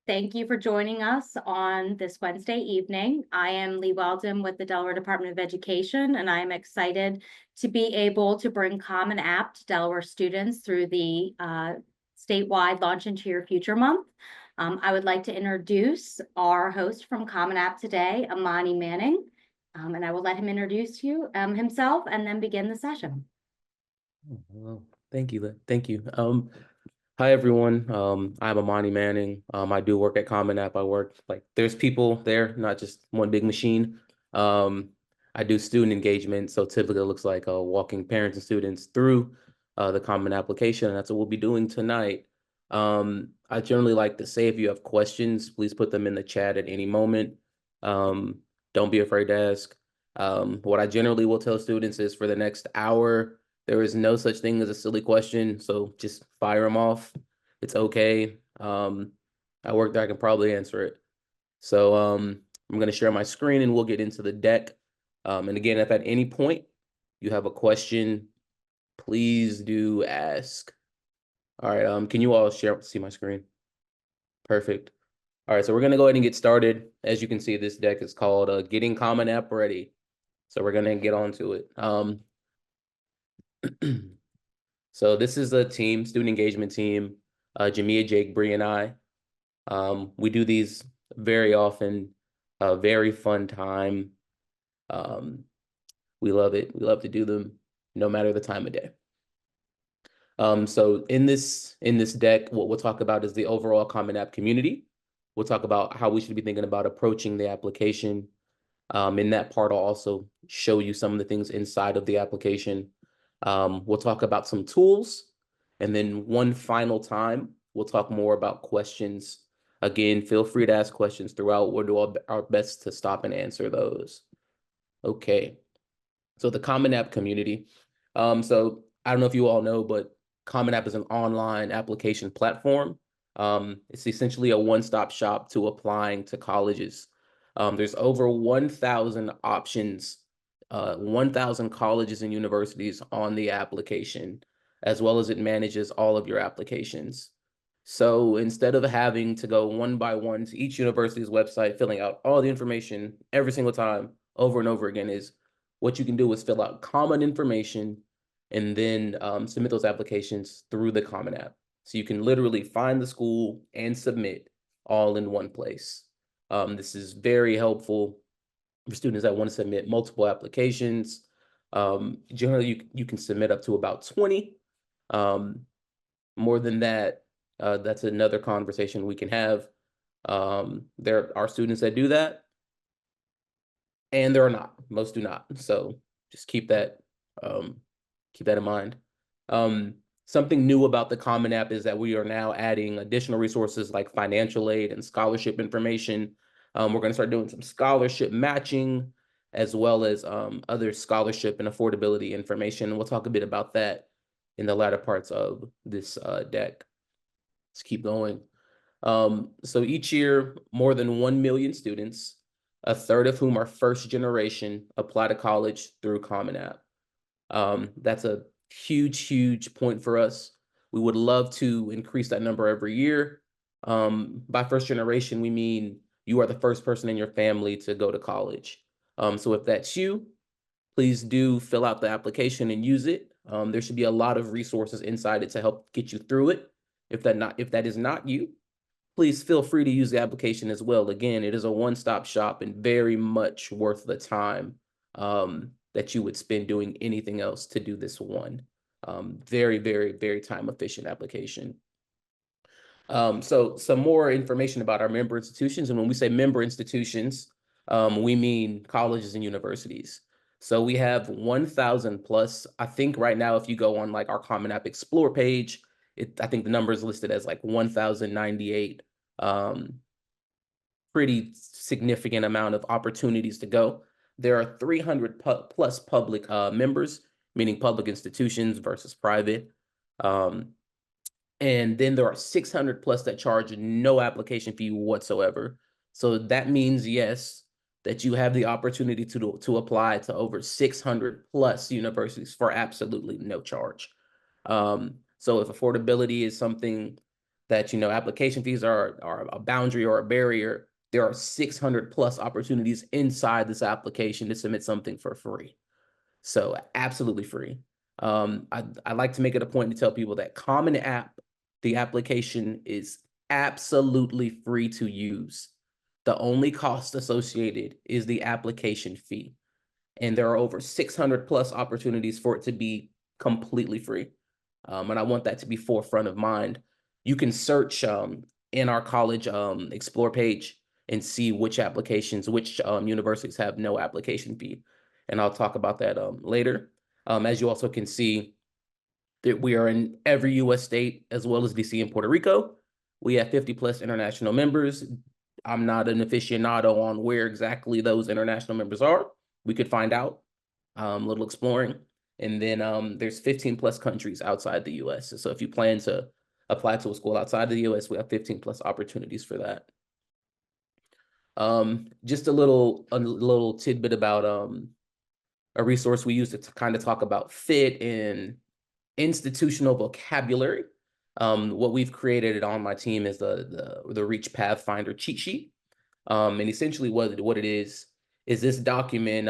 Thank you for joining us on this Wednesday evening. I am Lee Weldon with the Delaware Department of Education, and I am excited to be able to bring Common App to Delaware students through the statewide Launch Into Your Future Month. I would like to introduce our host from Common App today, Amani Manning, and I will let him introduce himself and then begin the session. Well, thank you. Thank you. Hi, everyone. I'm Amani Manning. I do work at Common App. There's people there, not just one big machine. I do student engagement. So typically it looks like walking parents and students through the Common application. And that's what we'll be doing tonight. I generally like to say if you have questions, please put them in the chat at any moment. Don't be afraid to ask. What I generally will tell students is for the next hour, there is no such thing as a silly question, so just fire them off. It's okay. I work there, I can probably answer it. So I'm going to share my screen and we'll get into the deck. And again, if at any point you have a question, please do ask. All right, can you all see my screen? Perfect. All right, so we're going to go ahead and get started. As you can see, this deck is called Getting Common App Ready. So we're going to get on to it. So this is a team, student engagement team, Jamia, Jake, Bree, and I. We do these very often, very fun time. We love it. We love to do them no matter the time of day. So in this deck, what we'll talk about is the overall Common App community. We'll talk about how we should be thinking about approaching the application. In that part, I'll also show you some of the things inside of the application. We'll talk about some tools, and then one final time, we'll talk more about questions. Again, feel free to ask questions throughout. We'll do our best to stop and answer those. Okay, so the Common App community. So I don't know if you all know, but Common App is an online application platform. It's essentially a one-stop shop to applying to colleges. There's over 1,000 options, 1,000 colleges and universities on the application, as well as it manages all of your applications. So instead of having to go one by one to each university's website, filling out all the information every single time over and over again, is what you can do is fill out common information and then submit those applications through the Common App. So you can literally find the school and submit all in one place. This is very helpful for students that want to submit multiple applications. Generally, you can submit up to about 20. More than that, that's another conversation we can have. There are students that do that, and there are not. Most do not. So just keep that in mind. Something new about the Common App is that we are now adding additional resources like financial aid and scholarship information. We're going to start doing some scholarship matching, as well as other scholarship and affordability information. We'll talk a bit about that in the latter parts of this deck. Let's keep going. So each year, more than 1 million students, a third of whom are first generation, apply to college through Common App. That's a huge point for us. We would love to increase that number every year. By first generation, we mean you are the first person in your family to go to college. So if that's you, please do fill out the application and use it. There should be a lot of resources inside it to help get you through it. If that is not you, please feel free to use the application as well. Again, it is a one-stop shop and very much worth the time that you would spend doing anything else to do this one. Very time efficient application. So some more information about our member institutions. And when we say member institutions, we mean colleges and universities. So we have 1,000 plus. I think right now, if you go on like our Common App Explore page, I think the number is listed as like 1,098. Pretty significant amount of opportunities to go. There are 300 plus public members, meaning public institutions versus private. And then there are 600 plus that charge no application fee whatsoever. So that means, yes, that you have the opportunity to apply to over 600 plus universities for absolutely no charge. So if affordability is something that, application fees are a boundary or a barrier, there are 600 plus opportunities inside this application to submit something for free. So absolutely free. I like to make it a point to tell people that Common App, the application is absolutely free to use. The only cost associated is the application fee. And there are over 600 plus opportunities for it to be completely free. And I want that to be forefront of mind. You can search in our college explore page and see which applications, which universities have no application fee. And I'll talk about that later. As you also can see, that we are in every US state, as well as DC and Puerto Rico. We have 50 plus international members. I'm not an aficionado on where exactly those international members are. We could find out, a little exploring. And then there's 15 plus countries outside the US. So if you plan to apply to a school outside of the US, we have 15 plus opportunities for that. Just a little tidbit about a resource we use to kind of talk about fit and institutional vocabulary. What we've created on my team is the Reach Pathfinder cheat sheet. And essentially what it is this document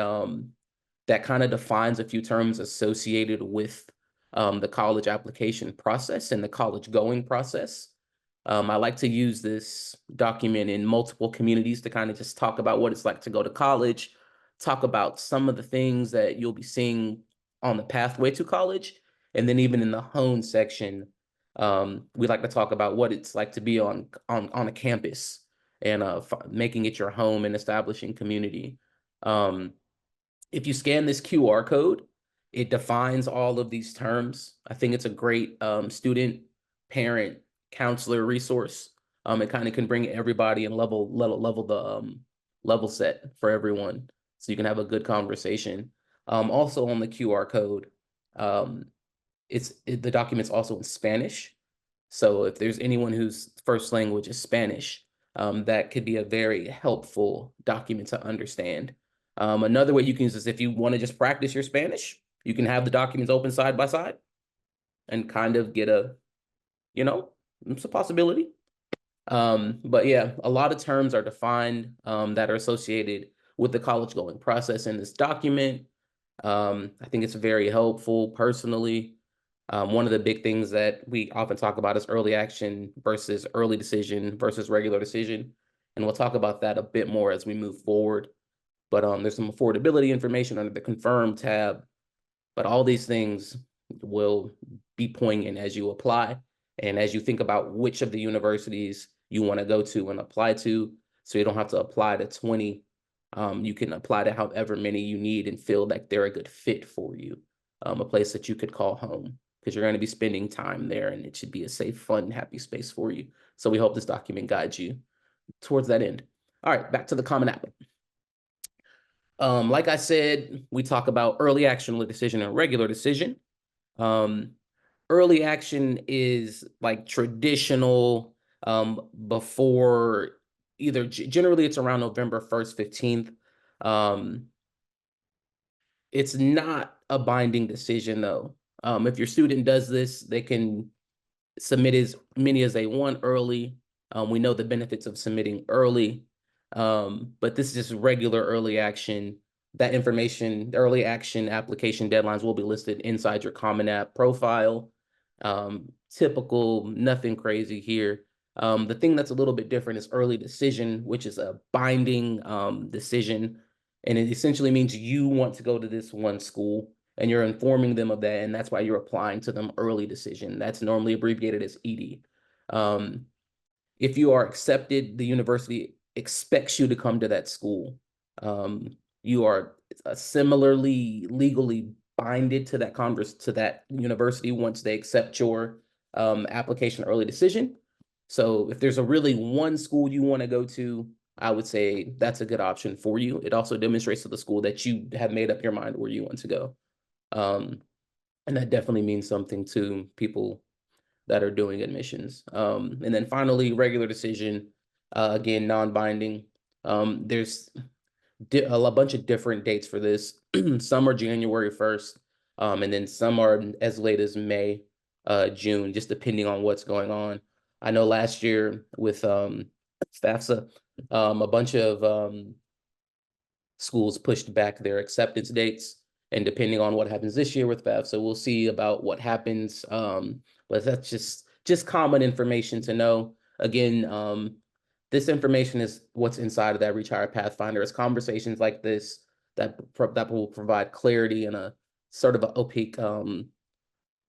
that kind of defines a few terms associated with the college application process and the college going process. I like to use this document in multiple communities to kind of just talk about what it's like to go to college, talk about some of the things that you'll be seeing on the pathway to college. And then even in the hone section, we like to talk about what it's like to be on a campus and making it your home and establishing community. If you scan this QR code, it defines all of these terms. I think it's a great student, parent, counselor resource. It kind of can bring everybody and level the level set for everyone, so you can have a good conversation. Also on the QR code, the document's also in Spanish. So if there's anyone whose first language is Spanish, that could be a very helpful document to understand. Another way you can use this, if you want to just practice your Spanish, you can have the documents open side by side and kind of get it's a possibility. But yeah, a lot of terms are defined that are associated with the college going process in this document. I think it's very helpful personally. One of the big things that we often talk about is early action versus early decision versus regular decision. And we'll talk about that a bit more as we move forward. But there's some affordability information under the confirm tab. But all these things will be poignant as you apply and as you think about which of the universities you want to go to and apply to. So you don't have to apply to 20. You can apply to however many you need and feel like they're a good fit for you. A place that you could call home, because you're going to be spending time there and it should be a safe, fun, happy space for you. So we hope this document guides you towards that end. All right, back to the Common App. Like I said, we talk about early action, decision, and regular decision. Early action is like traditional before either generally it's around November 1st, 15th. It's not a binding decision though. If your student does this, they can submit as many as they want early. We know the benefits of submitting early, but this is just regular early action. That information, the early action application deadlines will be listed inside your Common App profile. Typical, nothing crazy here. The thing that's a little bit different is early decision, which is a binding decision. And it essentially means you want to go to this one school and you're informing them of that. And that's why you're applying to them early decision. That's normally abbreviated as ED. If you are accepted, the university expects you to come to that school. You are similarly legally binded to that university once they accept your application early decision. So if there's a really one school you want to go to, I would say that's a good option for you. It also demonstrates to the school that you have made up your mind where you want to go. And that definitely means something to people that are doing admissions. And then finally, regular decision, again, non-binding. There's a bunch of different dates for this. Some are January 1st, and then some are as late as May, June, just depending on what's going on. I know last year with FAFSA, a bunch of schools pushed back their acceptance dates. And depending on what happens this year with FAFSA, we'll see about what happens. But that's just common information to know. Again, this information is what's inside of that Reach Higher Pathfinder. It's conversations like this that will provide clarity and a sort of an opaque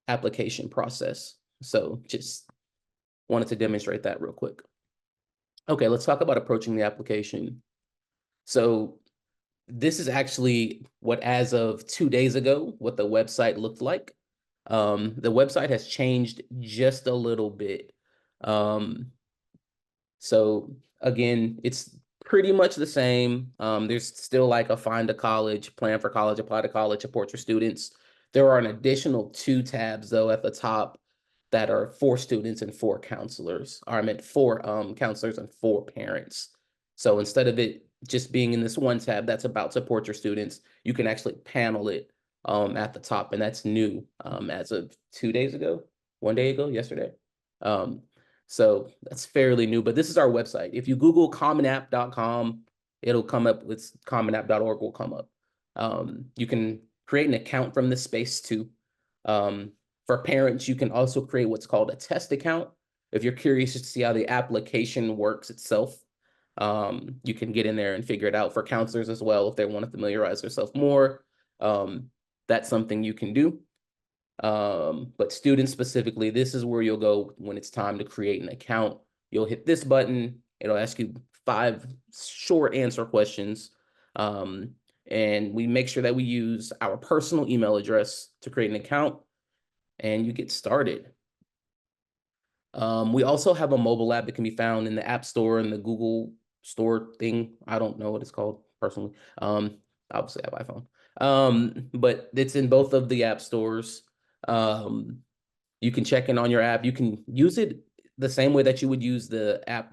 application process. So just wanted to demonstrate that real quick. Okay, let's talk about approaching the application. So this is actually what, as of 2 days ago, what the website looked like. The website has changed just a little bit. So again, it's pretty much the same. There's still like a find a college, plan for college, apply to college, support your students. There are an additional 2 tabs though at the top that are for students and for counselors, or I meant for counselors and for parents. So instead of it just being in this one tab that's about support your students, you can actually panel it at the top, and that's new as of 2 days ago, 1 day ago, yesterday. So that's fairly new, but this is our website. If you Google commonapp.com, it'll come up with commonapp.org will come up. You can create an account from this space too. For parents, you can also create what's called a test account. If you're curious to see how the application works itself, you can get in there and figure it out. For counselors as well, if they want to familiarize themselves more, that's something you can do. But students specifically, this is where you'll go when it's time to create an account. You'll hit this button. It'll ask you 5 short answer questions. And we make sure that we use our personal email address to create an account, and you get started. We also have a mobile app that can be found in the App Store and the Google Store thing. I don't know what it's called personally. Obviously I have iPhone. But it's in both of the app stores. You can check in on your app. You can use it the same way that you would use the app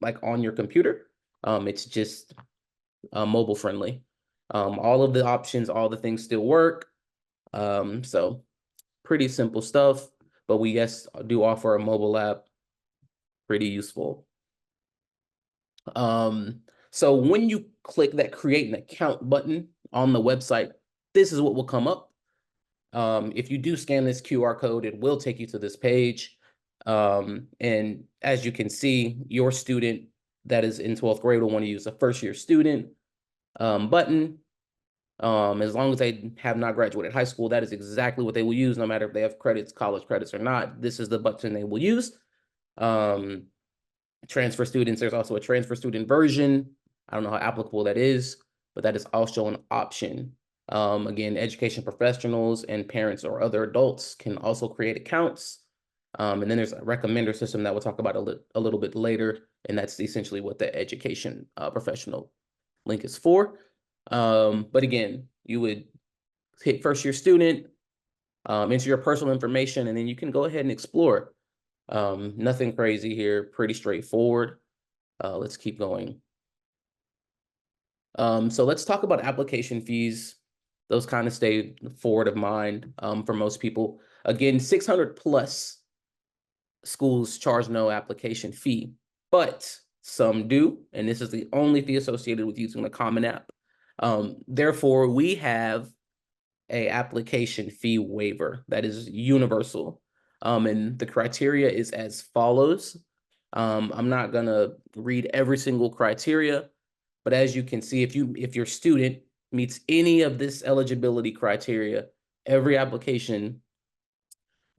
like on your computer. It's just mobile friendly. All of the options, all the things still work. So pretty simple stuff, but we do offer a mobile app, pretty useful. So when you click that create an account button on the website, this is what will come up. If you do scan this QR code, it will take you to this page. And as you can see, your student that is in 12th grade will want to use the first year student button. As long as they have not graduated high school, that is exactly what they will use, no matter if they have credits, college credits or not. This is the button they will use. Transfer students, there's also a transfer student version. I don't know how applicable that is, but that is also an option. Again, education professionals and parents or other adults can also create accounts. And then there's a recommender system that we'll talk about a little bit later, and that's essentially what the education professional link is for. But again, you would hit first year student, enter your personal information, and then you can go ahead and explore. Nothing crazy here, pretty straightforward. Let's keep going. So let's talk about application fees. Those kind of stay forward of mind for most people. Again, 600 plus schools charge no application fee, but some do, and this is the only fee associated with using the Common App. Therefore, we have a application fee waiver that is universal. And the criteria is as follows. I'm not gonna read every single criteria, but as you can see, if your student meets any of this eligibility criteria, every application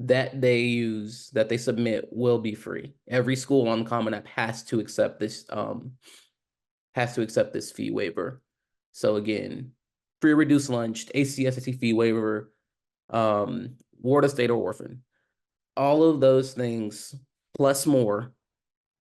that they submit will be free. Every school on Common App has to accept this fee waiver. So again, free reduced lunch, ACSSC fee waiver, ward of state or orphan. All of those things plus more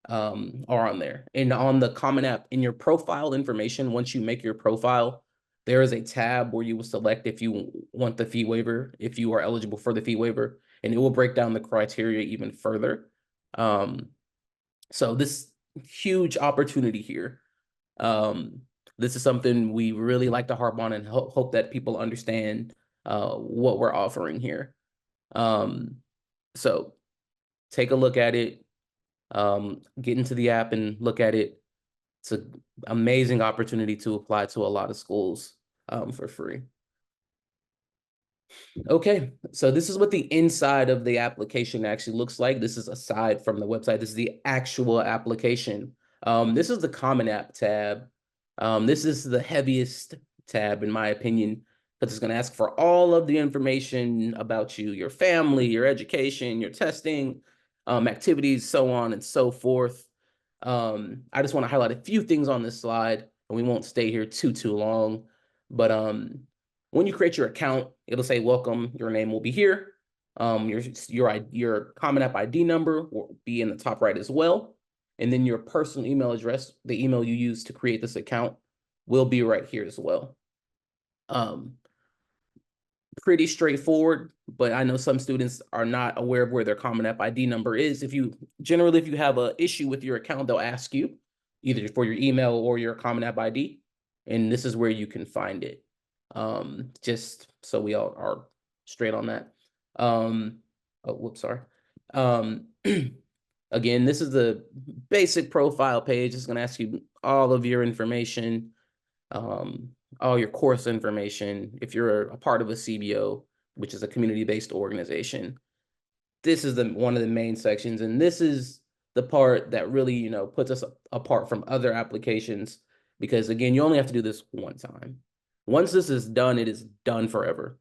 are on there. And on the Common App, in your profile information, once you make your profile, there is a tab where you will select if you want the fee waiver, if you are eligible for the fee waiver, and it will break down the criteria even further. So this huge opportunity here. This is something we really like to harp on and hope that people understand what we're offering here. So take a look at it. Get into the app and look at it. It's an amazing opportunity to apply to a lot of schools for free. Okay, so this is what the inside of the application actually looks like. This is aside from the website. This is the actual application. This is the Common App tab. This is the heaviest tab, in my opinion, because it's going to ask for all of the information about you, your family, your education, your testing, activities, so on and so forth. I just want to highlight a few things on this slide, and we won't stay here too long. But when you create your account, it'll say welcome. Your name will be here. Your Common App ID number will be in the top right as well. And then your personal email address, the email you use to create this account, will be right here as well. Pretty straightforward, but I know some students are not aware of where their Common App ID number is. If you have an issue with your account, they'll ask you either for your email or your Common App ID, and this is where you can find it. Just so we all are straight on that. Oh, whoops, sorry. Again, this is the basic profile page. It's going to ask you all of your information, all your course information. If you're a part of a CBO, which is a community-based organization, this is one of the main sections, and this is the part that really, puts us apart from other applications, because again, you only have to do this one time. Once this is done, it is done forever.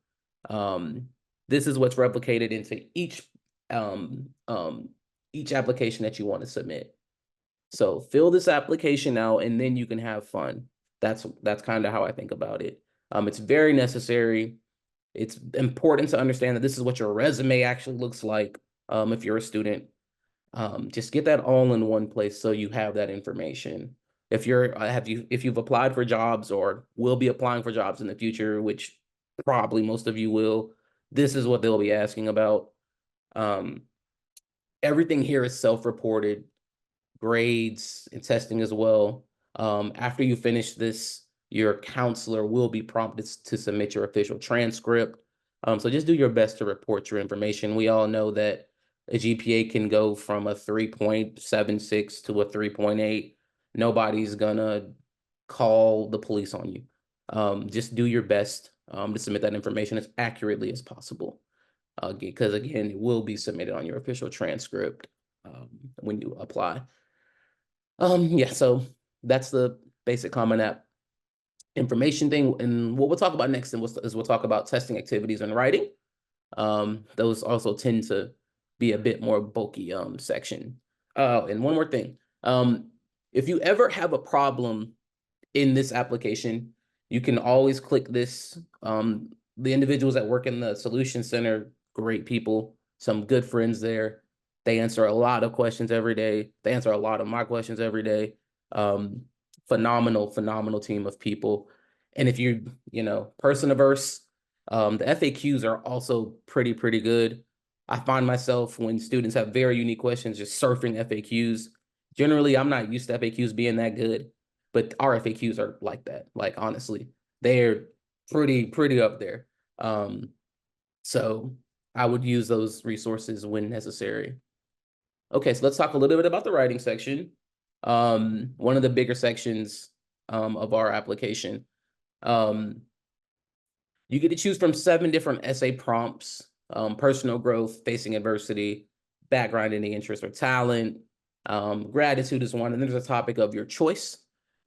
This is what's replicated into each application that you want to submit. So fill this application out, and then you can have fun. That's kind of how I think about it. It's very necessary. It's important to understand that this is what your resume actually looks like. If you're a student, just get that all in one place so you have that information. If you've applied for jobs or will be applying for jobs in the future, which probably most of you will, this is what they'll be asking about. Everything here is self-reported, grades and testing as well. After you finish this, your counselor will be prompted to submit your official transcript. So just do your best to report your information. We all know that a GPA can go from a 3.76 to a 3.8. Nobody's gonna call the police on you. Just do your best to submit that information as accurately as possible. Because again, it will be submitted on your official transcript when you apply. Yeah, so that's the basic Common App information thing. And what we'll talk about next is we'll talk about testing activities and writing. Those also tend to be a bit more bulky section. And one more thing. If you ever have a problem in this application, you can always click this. The individuals that work in the Solution Center, great people, some good friends there. They answer a lot of questions every day. They answer a lot of my questions every day. Phenomenal team of people. And if you person averse, the FAQs are also pretty good. I find myself, when students have very unique questions, just surfing FAQs. Generally, I'm not used to FAQs being that good, but our FAQs are like that. Like, honestly, they're pretty up there. So I would use those resources when necessary. Okay, so let's talk a little bit about the writing section. One of the bigger sections of our application. You get to choose from 7 different essay prompts: personal growth, facing adversity, background, any interest or talent. Gratitude is one, and there's a topic of your choice.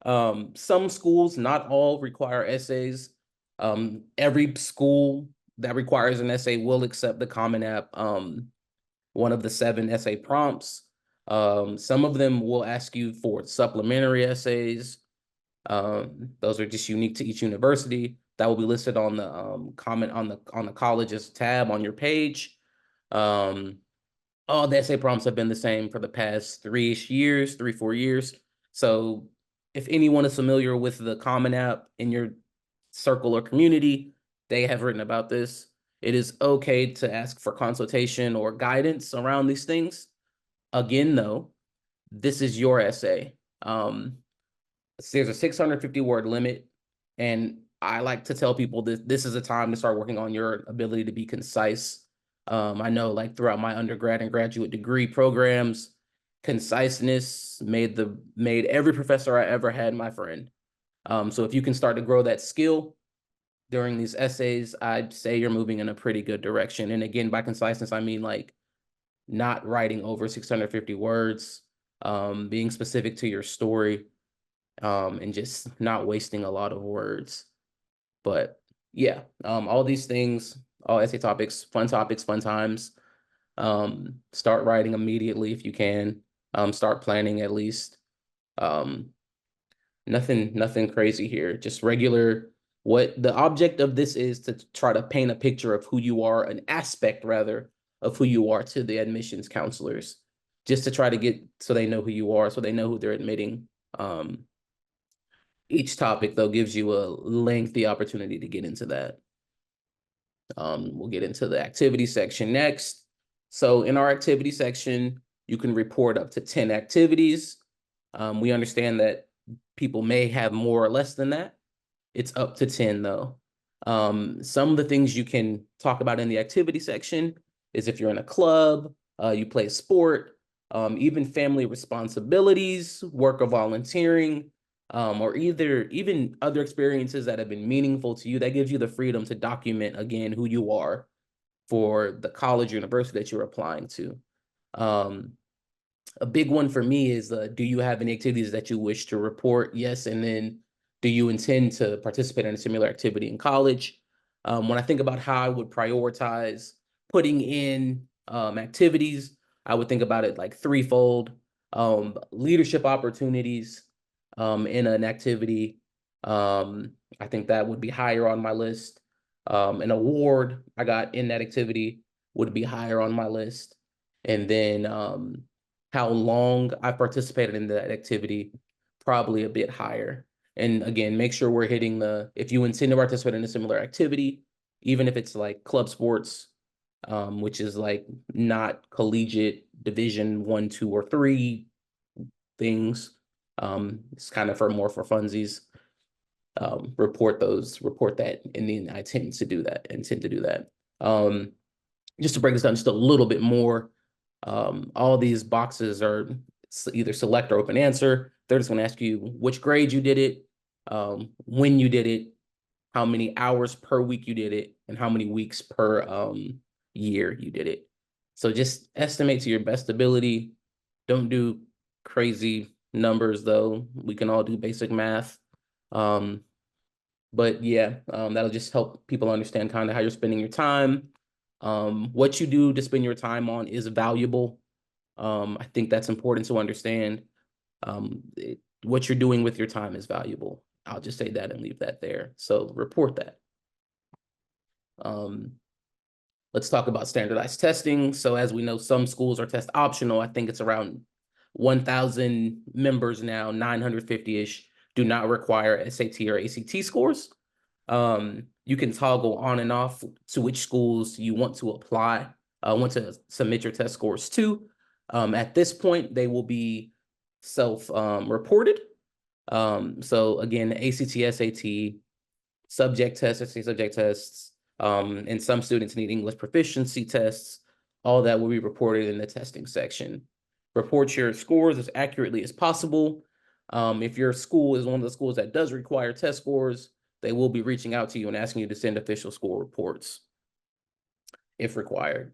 Some schools, not all, require essays. Every school that requires an essay will accept the Common App, one of the 7 essay prompts. Some of them will ask you for supplementary essays. Those are just unique to each university. That will be listed on the comment on the college's tab on your page. All the essay prompts have been the same for the past 3-4 years. So if anyone is familiar with the Common App in your circle or community, they have written about this. It is okay to ask for consultation or guidance around these things. Again, though, this is your essay. There's a 650 word limit, and I like to tell people that this is a time to start working on your ability to be concise. I know, like, throughout my undergrad and graduate degree programs, Conciseness made every professor I ever had my friend. So if you can start to grow that skill during these essays, I'd say you're moving in a pretty good direction. And again, by conciseness, I mean like not writing over 650 words, being specific to your story, and just not wasting a lot of words. But yeah, all these things, all essay topics, fun times. Start writing immediately if you can. Start planning at least. Um, nothing crazy here. Just regular. What the object of this is to try to paint a picture of who you are, an aspect rather of who you are to the admissions counselors, just to try to get so they know who you are, so they know who they're admitting. Each topic though gives you a lengthy opportunity to get into that. We'll get into the activity section next. So in our activity section, you can report up to 10 activities. We understand that people may have more or less than that. It's up to 10 though. Some of the things you can talk about in the activity section is if you're in a club, you play a sport, even family responsibilities, work or volunteering, or even other experiences that have been meaningful to you. That gives you the freedom to document again who you are for the college or university that you're applying to. A big one for me is, do you have any activities that you wish to report? Yes. And then do you intend to participate in a similar activity in college? When I think about how I would prioritize putting in activities, I would think about it like threefold. Leadership opportunities in an activity. I think that would be higher on my list. An award I got in that activity would be higher on my list. And then how long I participated in that activity, probably a bit higher. And again, make sure we're hitting if you intend to participate in a similar activity, even if it's like club sports, which is like not collegiate division 1, 2, or 3 things. It's kind of more for funsies. Report that, and then I intend to do that. Just to break this down just a little bit more, all these boxes are either select or open answer. They're just going to ask you which grade you did it, when you did it, how many hours per week you did it, and how many weeks per year you did it. So just estimate to your best ability. Don't do crazy numbers though. We can all do basic math. But yeah, that'll just help people understand kind of how you're spending your time. What you do to spend your time on is valuable. I think that's important to understand. What you're doing with your time is valuable. I'll just say that and leave that there. So report that. Let's talk about standardized testing. So as we know, some schools are test optional. I think it's around 1,000 members now, 950-ish do not require SAT or ACT scores. You can toggle on and off to which schools you want to apply, want to submit your test scores to. At this point, they will be self-reported. So again, ACT, SAT, subject tests, SAT subject tests, and some students need English proficiency tests. All that will be reported in the testing section. Report your scores as accurately as possible. If your school is one of the schools that does require test scores, they will be reaching out to you and asking you to send official score reports if required.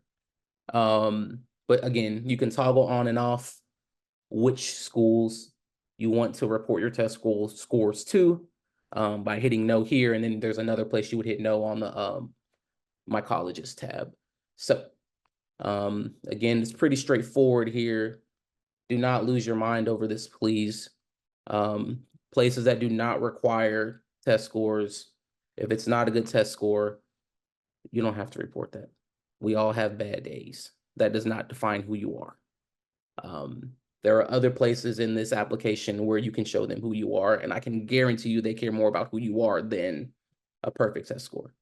But again, you can toggle on and off which schools you want to report your test scores to by hitting no here. And then there's another place you would hit no on the My Colleges tab. So again, it's pretty straightforward here. Do not lose your mind over this, please. Places that do not require test scores, if it's not a good test score, you don't have to report that. We all have bad days. That does not define who you are. There are other places in this application where you can show them who you are, and I can guarantee you they care more about who you are than a perfect test score.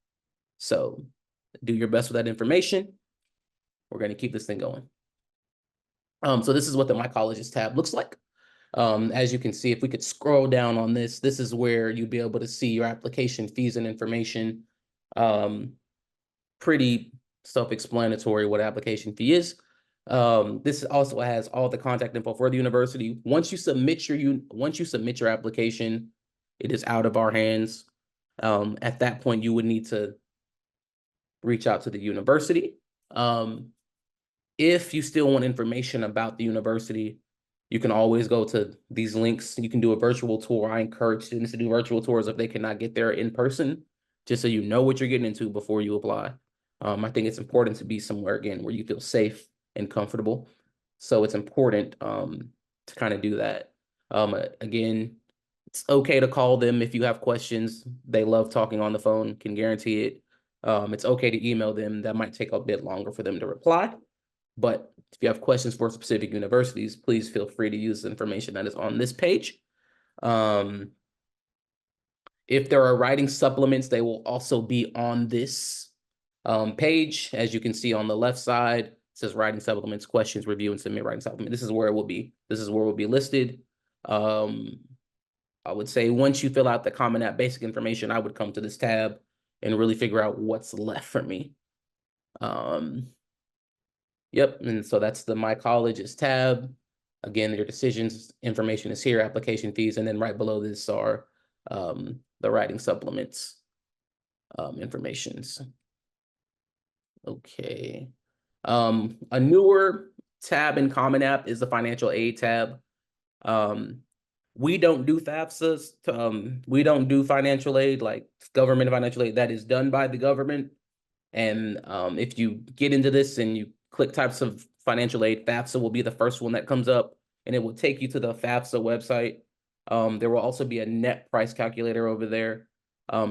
So do your best with that information. We're going to keep this thing going. So this is what the My Colleges tab looks like. As you can see, if we could scroll down on this, this is where you'll be able to see your application fees and information. Pretty self-explanatory what application fee is. This also has all the contact info for the university. Once you submit your application, it is out of our hands. At that point, you would need to reach out to the university. If you still want information about the university, you can always go to these links. You can do a virtual tour. I encourage students to do virtual tours if they cannot get there in person, just so you know what you're getting into before you apply. I think it's important to be somewhere, again, where you feel safe and comfortable. So it's important to kind of do that. Again, it's okay to call them if you have questions. They love talking on the phone, can guarantee it. It's okay to email them. That might take a bit longer for them to reply. But if you have questions for specific universities, please feel free to use the information that is on this page. If there are writing supplements, they will also be on this page. As you can see on the left side, it says writing supplements, questions, review, and submit writing supplement. This is where it will be. This is where it will be listed. I would say once you fill out the Common App basic information, I would come to this tab and really figure out what's left for me. Yep, and so that's the My Colleges tab. Again, your decisions information is here, application fees, and then right below this are the writing supplements informations. Okay. A newer tab in Common App is the financial aid tab. We don't do FAFSAs. We don't do financial aid, like government financial aid. That is done by the government. And if you get into this and you click types of financial aid, FAFSA will be the first one that comes up, and it will take you to the FAFSA website. There will also be a net price calculator over there,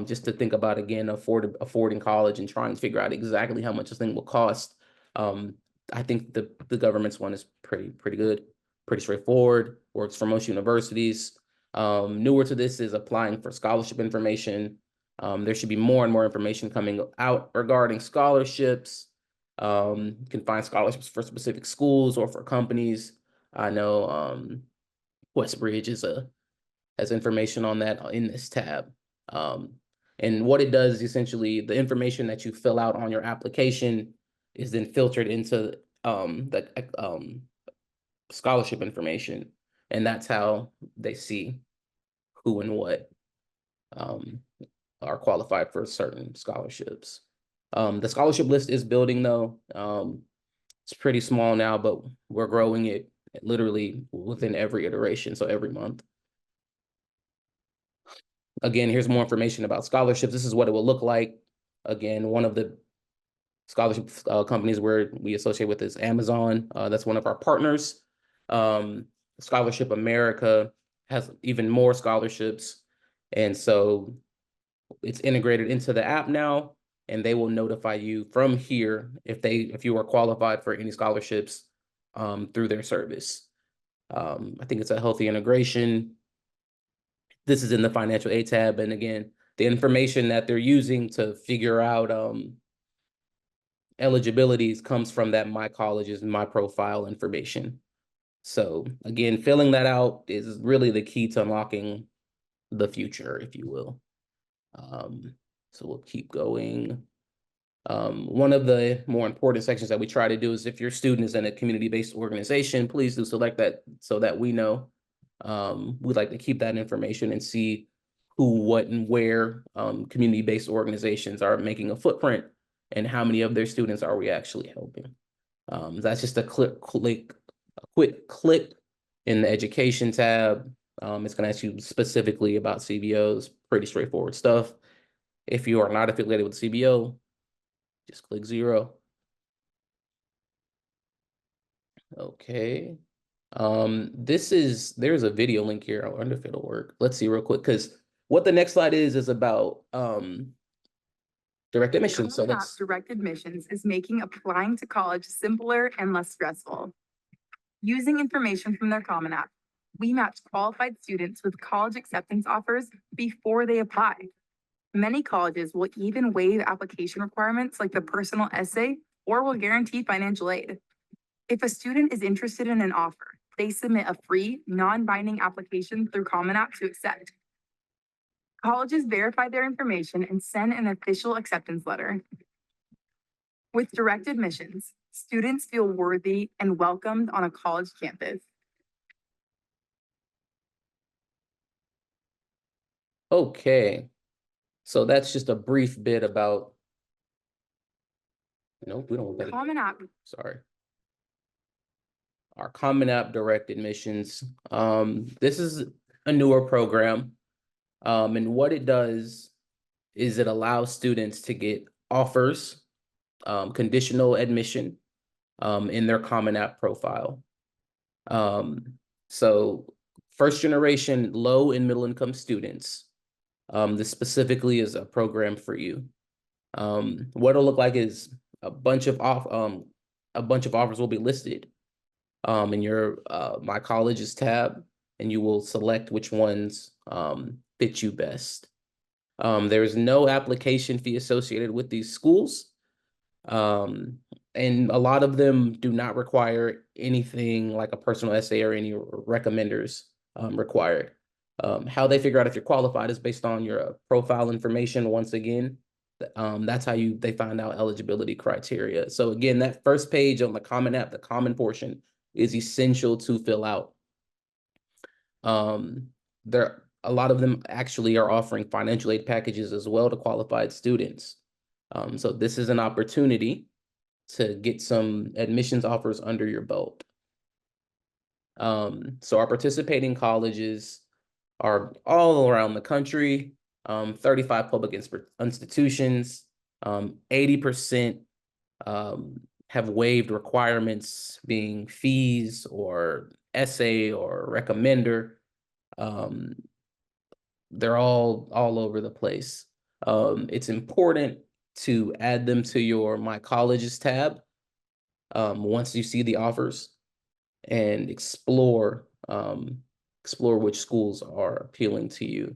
just to think about, again, affording college and trying to figure out exactly how much this thing will cost. I think the government's one is pretty good, pretty straightforward, works for most universities. Newer to this is applying for scholarship information. There should be more and more information coming out regarding scholarships. You can find scholarships for specific schools or for companies. I know Westbridge has information on that in this tab. And what it does is essentially the information that you fill out on your application is then filtered into the scholarship information, and that's how they see who and what are qualified for certain scholarships. The scholarship list is building though. It's pretty small now, but we're growing it literally within every iteration, so every month. Again, here's more information about scholarships. This is what it will look like. Again, one of the scholarship companies where we associate with is Amazon. That's one of our partners. Scholarship America has even more scholarships. And so it's integrated into the app now, and they will notify you from here if you are qualified for any scholarships through their service. I think it's a healthy integration. This is in the financial aid tab, and again, the information that they're using to figure out eligibilities comes from that My Colleges and My Profile information. So again, filling that out is really the key to unlocking the future, if you will. So we'll keep going. One of the more important sections that we try to do is if your student is in a community-based organization, please do select that so that we know. We'd like to keep that information and see who, what, and where community-based organizations are making a footprint and how many of their students are we actually helping. That's just a quick click in the education tab. It's going to ask you specifically about CBOs, pretty straightforward stuff. If you are not affiliated with CBO, just click 0. Okay. There's a video link here. I wonder if it'll work. Let's see real quick, because what the next slide is about direct admissions. So that's direct admissions is making applying to college simpler and less stressful. Using information from their Common App, we match qualified students with college acceptance offers before they apply. Many colleges will even waive application requirements like the personal essay or will guarantee financial aid. If a student is interested in an offer, they submit a free, non-binding application through Common App to accept. Colleges verify their information and send an official acceptance letter. With direct admissions, Students feel worthy and welcomed on a college campus. Okay, so that's just a brief bit about. Nope, we don't want that. Common App. Sorry. Our Common App direct admissions. This is a newer program. And what it does is it allows students to get offers, conditional admission, in their Common App profile. So first generation low and middle income students, this specifically is a program for you. What it'll look like is a bunch of offers will be listed in your My Colleges tab, and you will select which ones fit you best. There's no application fee associated with these schools. And a lot of them do not require anything like a personal essay or any recommenders required. How they figure out if you're qualified is based on your profile information. Once again, that's how they find out eligibility criteria. So again, that first page on the Common App, the common portion, is essential to fill out. A lot of them actually are offering financial aid packages as well to qualified students. So this is an opportunity to get some admissions offers under your belt. So our participating colleges are all around the country, 35 public institutions, 80% have waived requirements being fees or essay or recommender. They're all over the place. It's important to add them to your My Colleges tab once you see the offers, and explore which schools are appealing to you.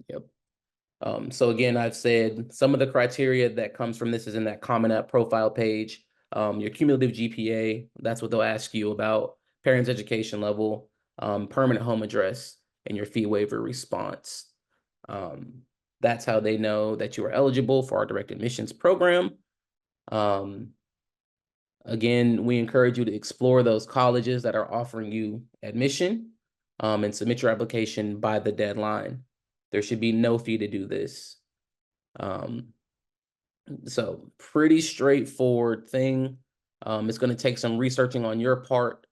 Yep. So again, I've said some of the criteria that comes from this is in that Common App profile page. Your cumulative GPA, that's what they'll ask you about, parents' education level, permanent home address, and your fee waiver response. That's how they know that you are eligible for our direct admissions program. Again, we encourage you to explore those colleges that are offering you admission, and submit your application by the deadline. There should be no fee to do this. So pretty straightforward thing. It's going to take some researching on your part,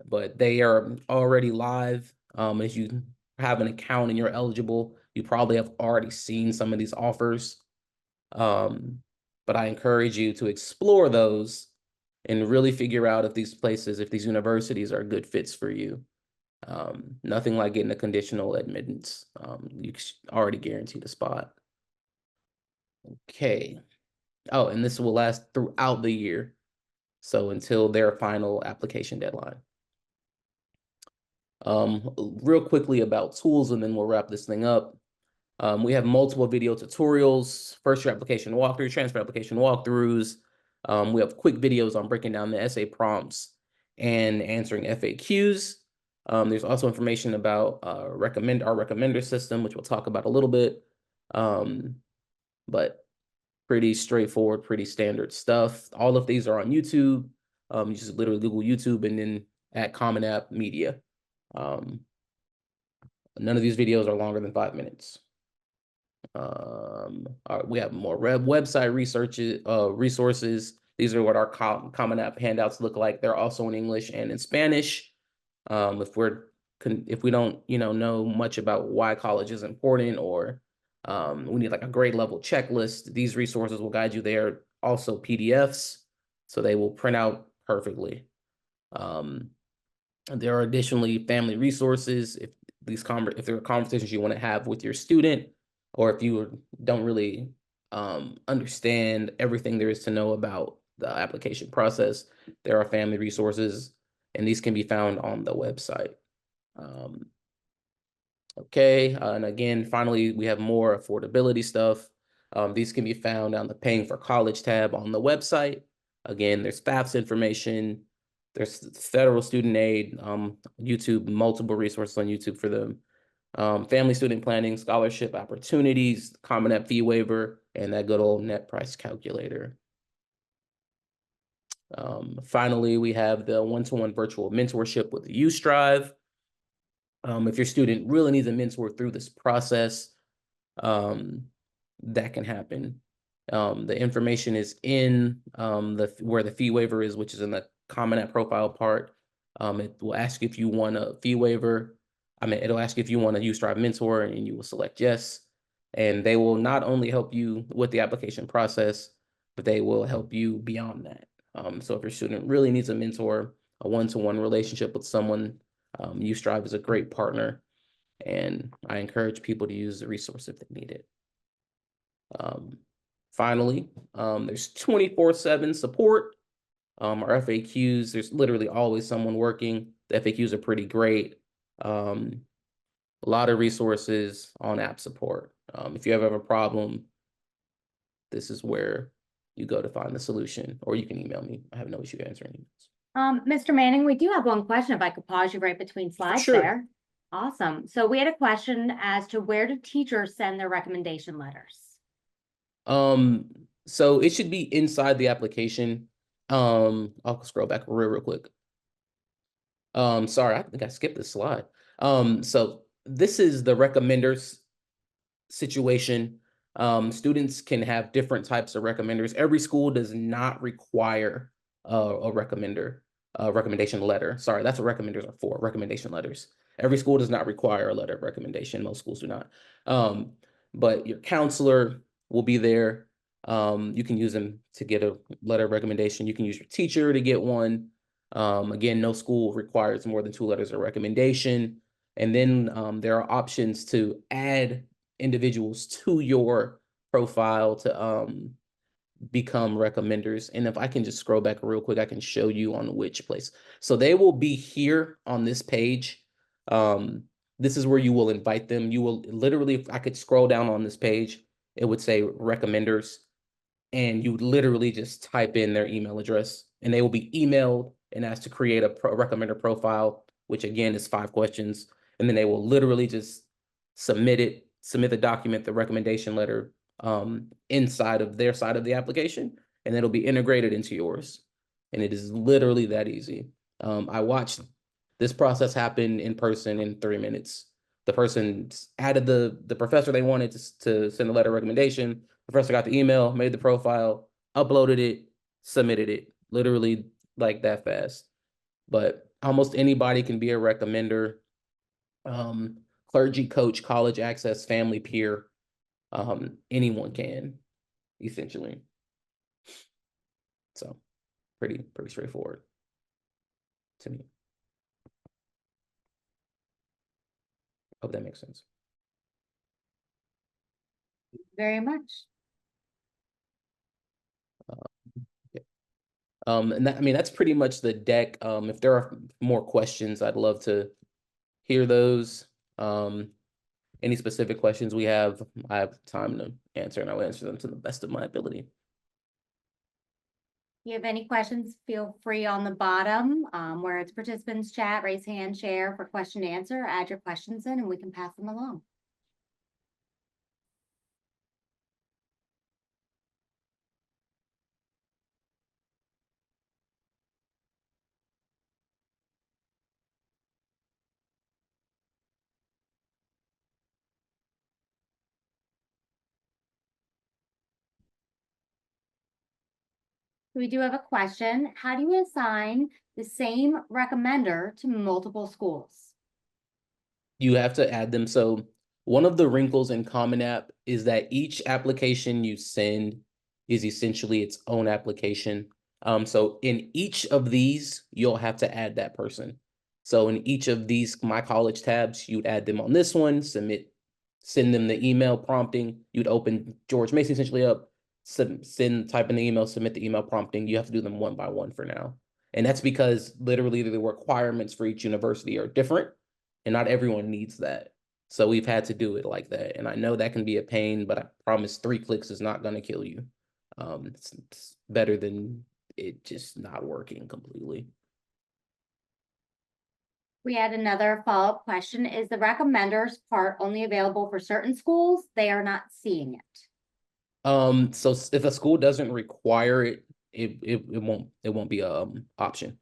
but they are already live. If you have an account and you're eligible, you probably have already seen some of these offers. But I encourage you to explore those and really figure out if these places, if these universities are good fits for you. Nothing like getting a conditional admittance. You already guaranteed a spot. Okay. Oh, and this will last throughout the year. So until their final application deadline. Real quickly about tools, and then we'll wrap this thing up. We have multiple video tutorials, first year application walkthrough, transfer application walkthroughs. We have quick videos on breaking down the essay prompts and answering FAQs. There's also information about our recommender system, which we'll talk about a little bit. But pretty straightforward, pretty standard stuff. All of these are on YouTube. You just literally Google YouTube and then at Common App Media. None of these videos are longer than 5 minutes. We have more website resources. These are what our Common App handouts look like. They're also in English and in Spanish. If we don't, know much about why college is important, or we need like a grade level checklist, these resources will guide you there. Also PDFs, so they will print out perfectly. There are additionally family resources if there are conversations you want to have with your student, or if you don't really understand everything there is to know about the application process, there are family resources, and these can be found on the website. Okay, and again, finally, we have more affordability stuff. These can be found on the Paying for College tab on the website. Again, there's FAFSA information, there's federal student aid, YouTube, multiple resources on YouTube for them. Family student planning, scholarship opportunities, Common App fee waiver, and that good old net price calculator. Finally, we have the one-to-one virtual mentorship with the U-Strive. If your student really needs a mentor through this process, that can happen. The information is in where the fee waiver is, which is in the Common App profile part. It will ask you if you want a fee waiver. It'll ask you if you want a U-Strive mentor, and you will select yes. And they will not only help you with the application process, but they will help you beyond that. So if your student really needs a mentor, a one-to-one relationship with someone, U-Strive is a great partner, and I encourage people to use the resource if they need it. Finally, there's 24/7 support. Our FAQs, there's literally always someone working. The FAQs are pretty great. A lot of resources on app support. If you ever have a problem, this is where you go to find the solution, or you can email me. I have no issue answering emails. Mr. Manning, we do have one question, if I could pause you right between slides Sure. there. Awesome. So we had a question as to where do teachers send their recommendation letters? So it should be inside the application. I'll scroll back real quick. Sorry, I think I skipped this slide. So this is the recommenders situation. Students can have different types of recommenders. Every school does not require a recommendation letter. Sorry, that's what recommenders are for, recommendation letters. Every school does not require a letter of recommendation. Most schools do not. But your counselor will be there. You can use them to get a letter of recommendation. You can use your teacher to get one. Again, no school requires more than 2 letters of recommendation. And then there are options to add individuals to your profile to become recommenders. And if I can just scroll back real quick, I can show you on which place. So they will be here on this page. This is where you will invite them. You will literally, if I could scroll down on this page, it would say recommenders, and you would literally just type in their email address, and they will be emailed and asked to create a recommender profile, which again is 5 questions. And then they will literally just submit the document, the recommendation letter, inside of their side of the application, and it'll be integrated into yours. And it is literally that easy. I watched this process happen in person in 3 minutes. The person added the professor they wanted to send a letter of recommendation. The professor got the email, made the profile, uploaded it, submitted it, literally like that fast. But almost anybody can be a recommender. Clergy, coach, college access, family, peer, anyone can, essentially. So pretty straightforward to me. Hope that makes sense. Very much. And that, that's pretty much the deck. If there are more questions, I'd love to hear those. Any specific questions I have time to answer, and I'll answer them to the best of my ability. If you have any questions, feel free on the bottom where it's participants chat, raise hand, share for question and answer, add your questions in, and we can pass them along. We do have a question. How do you assign the same recommender to multiple schools? You have to add them. So one of the wrinkles in Common App is that each application you send is essentially its own application. So in each of these, you'll have to add that person. So in each of these My College tabs, you'd add them on this one, send them the email prompting. You'd open George Mason essentially up, type in the email, submit the email prompting. You have to do them one by one for now. And that's because literally the requirements for each university are different, and not everyone needs that. So we've had to do it like that. And I know that can be a pain, but I promise 3 clicks is not going to kill you. It's better than it just not working completely. We had another follow-up question. Is the recommenders part only available for certain schools? They are not seeing it. So if a school doesn't require it, it won't be a option.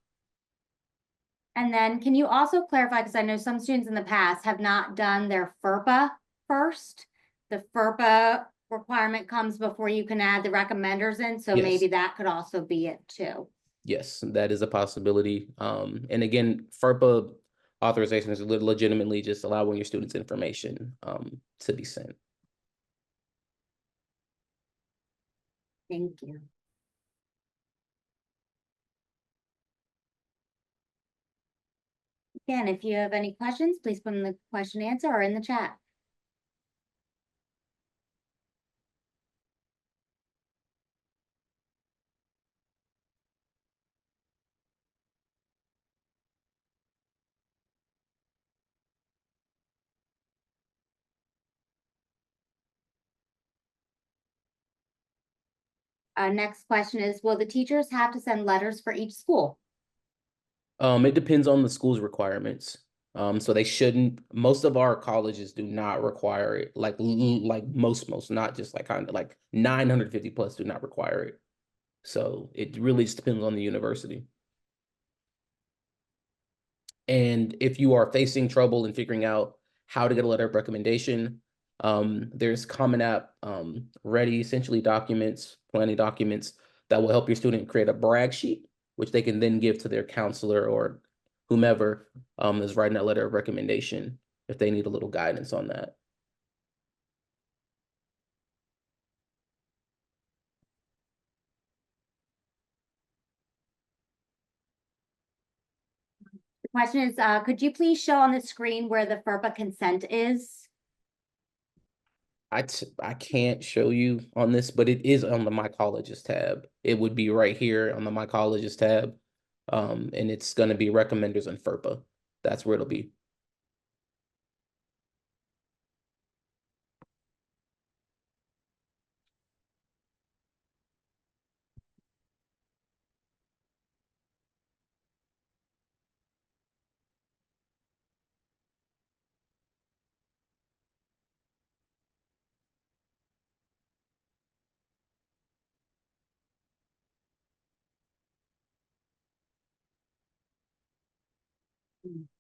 And then can you also clarify, because I know some students in the past have not done their FERPA first. The FERPA requirement comes before you can add the recommenders in, so Yes. maybe that could also be it too. Yes, that is a possibility. And again, FERPA authorization is legitimately just allowing your students information to be sent. Thank you. Again, if you have any questions, please put in the question answer or in the chat. Next question is, will the teachers have to send letters for each school? It depends on the school's requirements. So they shouldn't, most of our colleges do not require it, like most, not just like kind of like 950 plus do not require it. So it really just depends on the university. And if you are facing trouble in figuring out how to get a letter of recommendation, there's Common App ready, essentially documents, planning documents that will help your student create a brag sheet, which they can then give to their counselor or whomever is writing that letter of recommendation if they need a little guidance on that. The question is, could you please show on the screen where the FERPA consent is? I can't show you on this, but it is on the My Colleges tab. It would be right here on the My Colleges tab. And it's going to be recommenders and FERPA. That's where it'll be.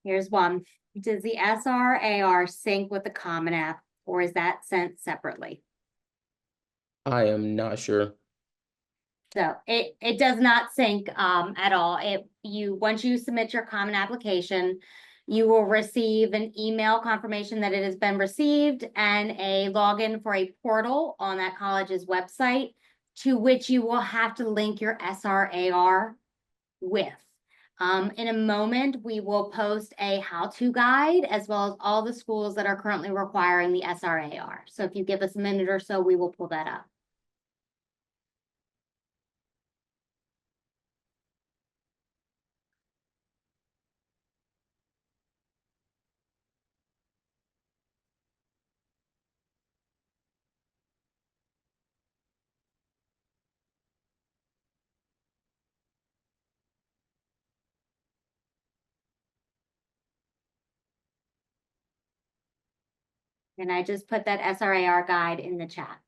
Here's one. Does the SRAR sync with the Common App, or is that sent separately? I am not sure. So it does not sync at all. Once you submit your common application, you will receive an email confirmation that it has been received and a login for a portal on that college's website to which you will have to link your SRAR with. In a moment, we will post a how-to guide as well as all the schools that are currently requiring the SRAR. So if you give us a minute or so, we will pull that up. And I just put that SRAR guide in the chat.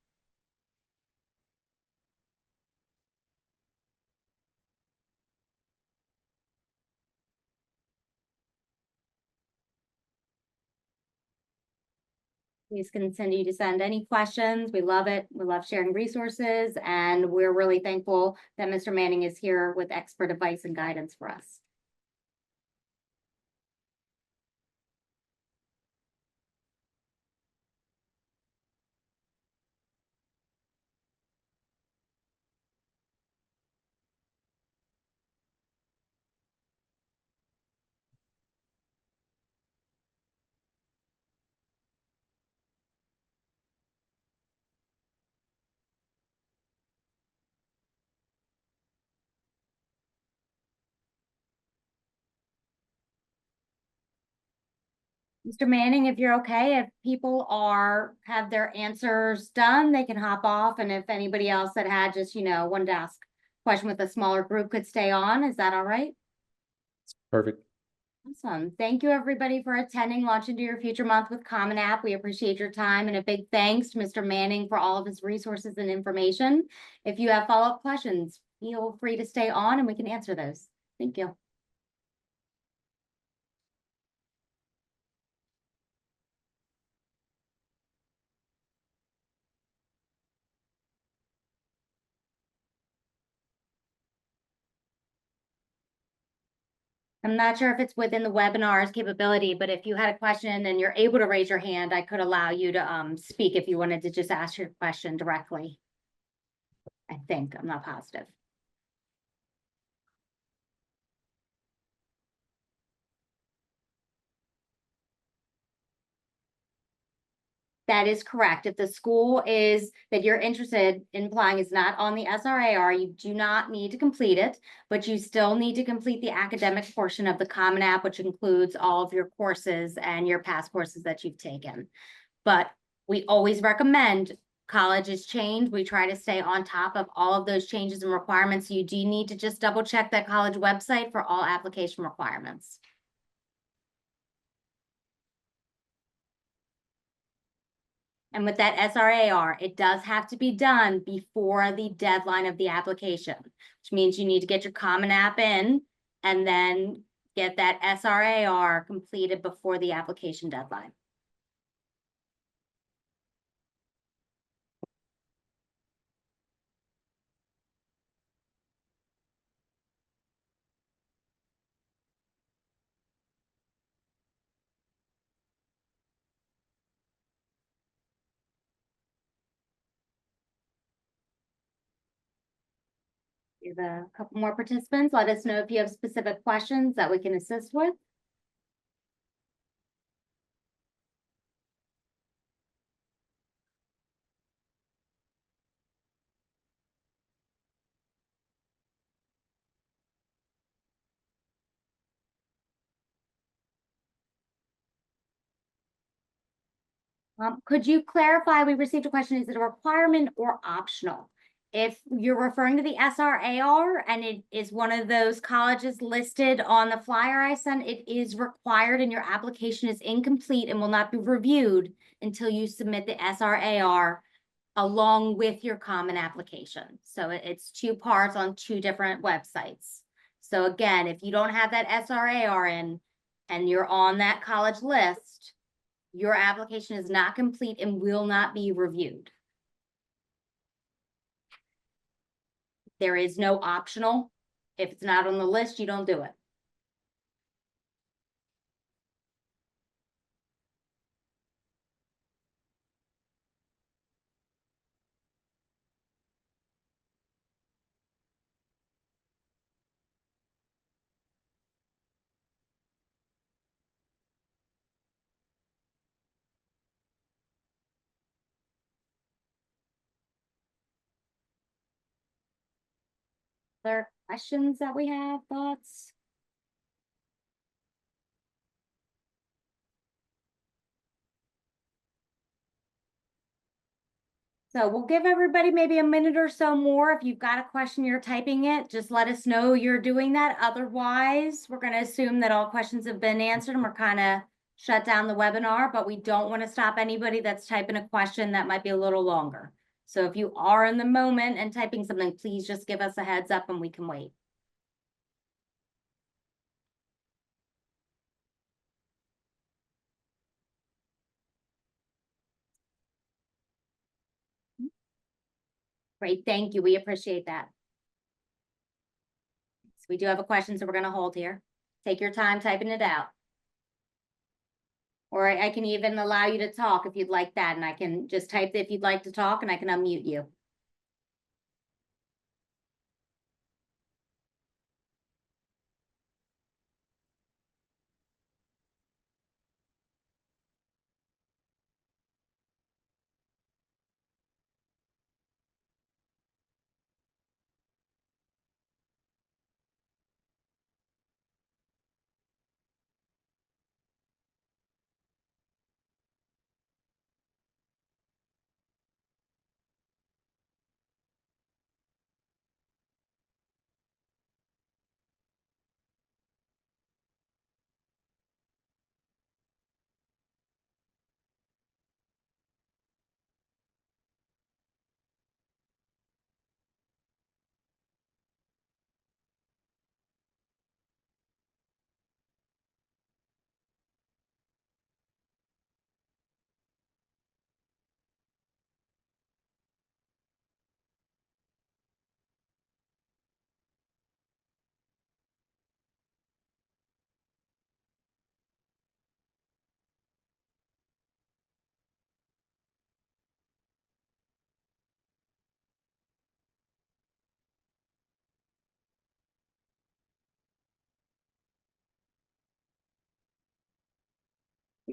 Please continue to send any questions. We love it. We love sharing resources, and we're really thankful that Mr. Manning is here with expert advice and guidance for us. Mr. Manning, if you're okay, if people have their answers done, they can hop off. And if anybody else that had just, wanted to ask a question with a smaller group could stay on, is that all right? Perfect. Awesome. Thank you, everybody, for attending Launch into Your Future Month with Common App. We appreciate your time, and a big thanks to Mr. Manning for all of his resources and information. If you have follow-up questions, feel free to stay on and we can answer those. Thank you. I'm not sure if it's within the webinar's capability, but if you had a question and you're able to raise your hand, I could allow you to speak if you wanted to just ask your question directly. I think, I'm not positive. That is correct. If the school is that you're interested in applying is not on the SRAR, you do not need to complete it, but you still need to complete the academic portion of the Common App, which includes all of your courses and your past courses that you've taken. But we always recommend colleges change. We try to stay on top of all of those changes and requirements. You do need to just double check that college website for all application requirements. And with that SRAR, it does have to be done before the deadline of the application, which means you need to get your Common App in and then get that SRAR completed before the application deadline. We have a couple more participants. Let us know if you have specific questions that we can assist with. Could you clarify, we received a question, is it a requirement or optional? If you're referring to the SRAR and it is one of those colleges listed on the flyer I sent, it is required and your application is incomplete and will not be reviewed until you submit the SRAR along with your common application. So it's two parts on two different websites. So again, if you don't have that SRAR in and you're on that college list, your application is not complete and will not be reviewed. There is no optional. If it's not on the list, you don't do it. Other questions that we have, thoughts? So we'll give everybody maybe a minute or so more. If you've got a question, you're typing it, just let us know you're doing that. Otherwise, we're going to assume that all questions have been answered and we're kind of shut down the webinar, but we don't want to stop anybody that's typing a question that might be a little longer. So if you are in the moment and typing something, please just give us a heads up and we can wait. Great, thank you. We appreciate that. So we do have a question, so we're going to hold here. Take your time typing it out. Or I can even allow you to talk if you'd like that, and I can just type if you'd like to talk and I can unmute you.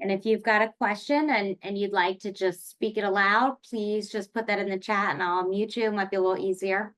And if you've got a question and you'd like to just speak it aloud, please just put that in the chat and I'll mute you. It might be a little easier.